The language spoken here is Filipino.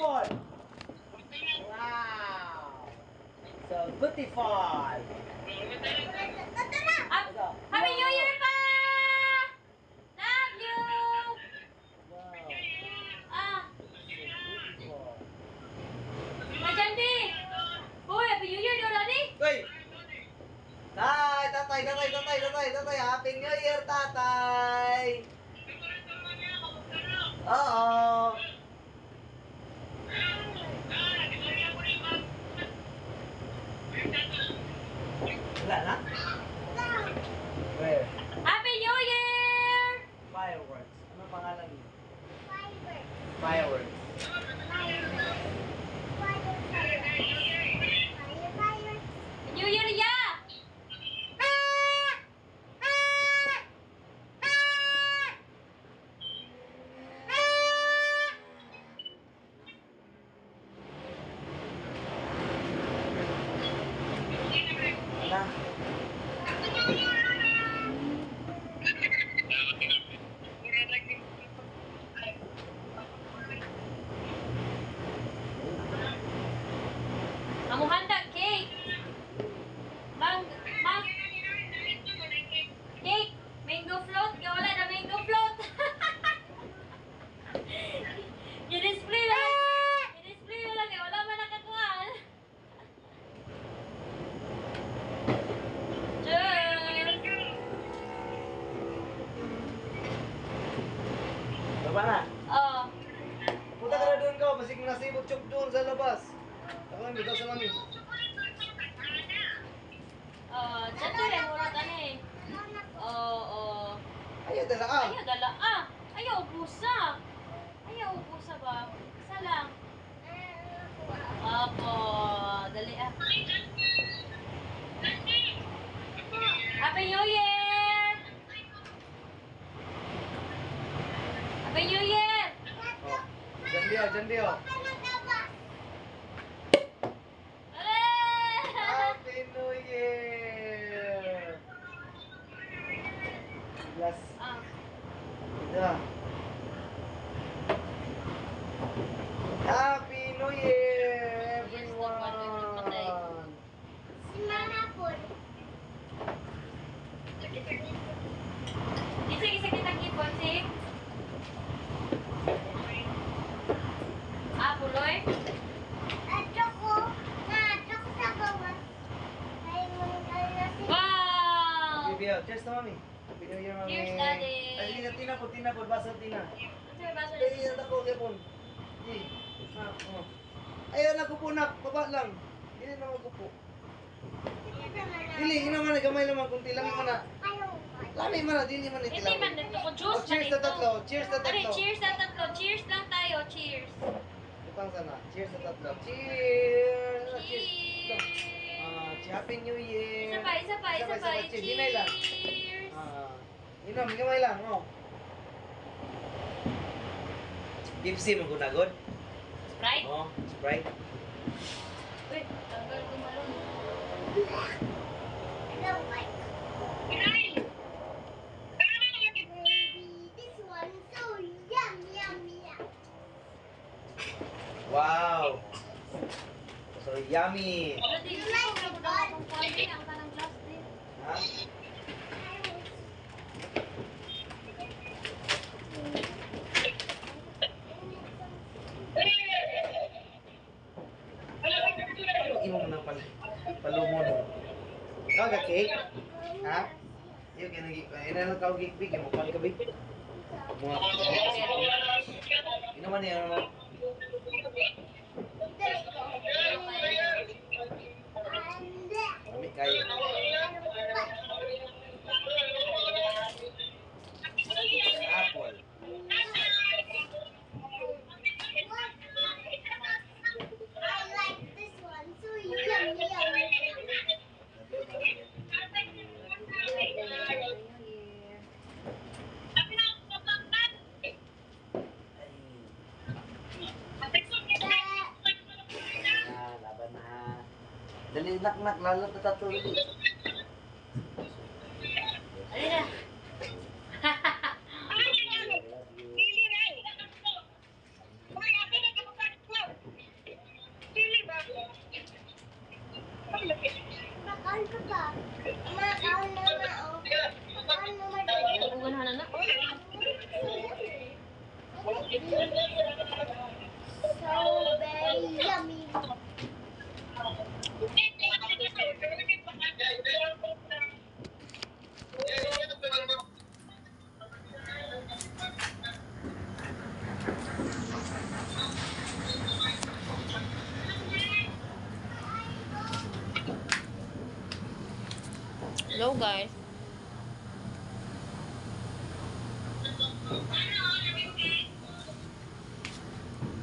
beautiful. Wow. So beautiful. Happy New Year pa! Love you! Wow. Ah, Beautiful. Majandi! Hoy, Happy New Year daw, Daddy! Uy! Tatay. Happy New Year, tatay. Oo. Wala na? Where? Happy New Year! Fireworks. Ano pangalan niyo? Fireworks. New Year ya! Wala. Amo handa cake. Mang cake, mango float, wala na mango float. Gidisplay lang. Gidisplay lang eh, wala man nakakuan. Cheers. Baba na. Oh, Punta ka na doon ka. Masig nasibot chok doon sa labas. Ako lang dito sa mami. dito rin murag ano eh. Oh. Ayaw dala ah. Ayaw dala ah. Ayaw ubusa. Ayaw ubusa ba? Isa lang. Opo, dali ah. Happy New Year! Happy New Year! Oh. Diyan dia. Happy New Year! Bless. Ah, Yeah. Happy New Year, everyone! isa kita kipon si Puloy. Wow! Bibiyo, cheers na mami. Happy New Year, mami. Cheers, Daddy. Ay, sige, tina po, basa tina. Ano ba sa Ay, yan ako, kipon. Oh. Ayaw na kupo na, baba lang. Dili na magkupo. Dili, ina man, gamay naman, kunti lang man na. Lami man na, dili man Hindi itilang. man dito ko Oh, juice cheers man na tatlo, cheers na Ano, tatlo. cheers na tatlo. Cheers lang tayo. Cheers. Butang sana, cheers na tatlo. Cheers! Cheers. Happy New Year! Isa pa. Cheers, hinay lang. Cheers. Inom, gamay lang, oh. Pepsi mo gunagod? Sprite? Oh, Sprite. Uy, tanggal gumalon. Wow! So yummy! Ano din ito? Ang kanang glass din. Ha? Imo mo ng palumon. Kaga cake? Ha? Iyo ginagi. Ina lang kau cake big mo pal ka big. Mga. Ino man yan mo. Kami kayo. Apple. Laban na. Dali nak lalo tatulog. Alin na. Hello guys.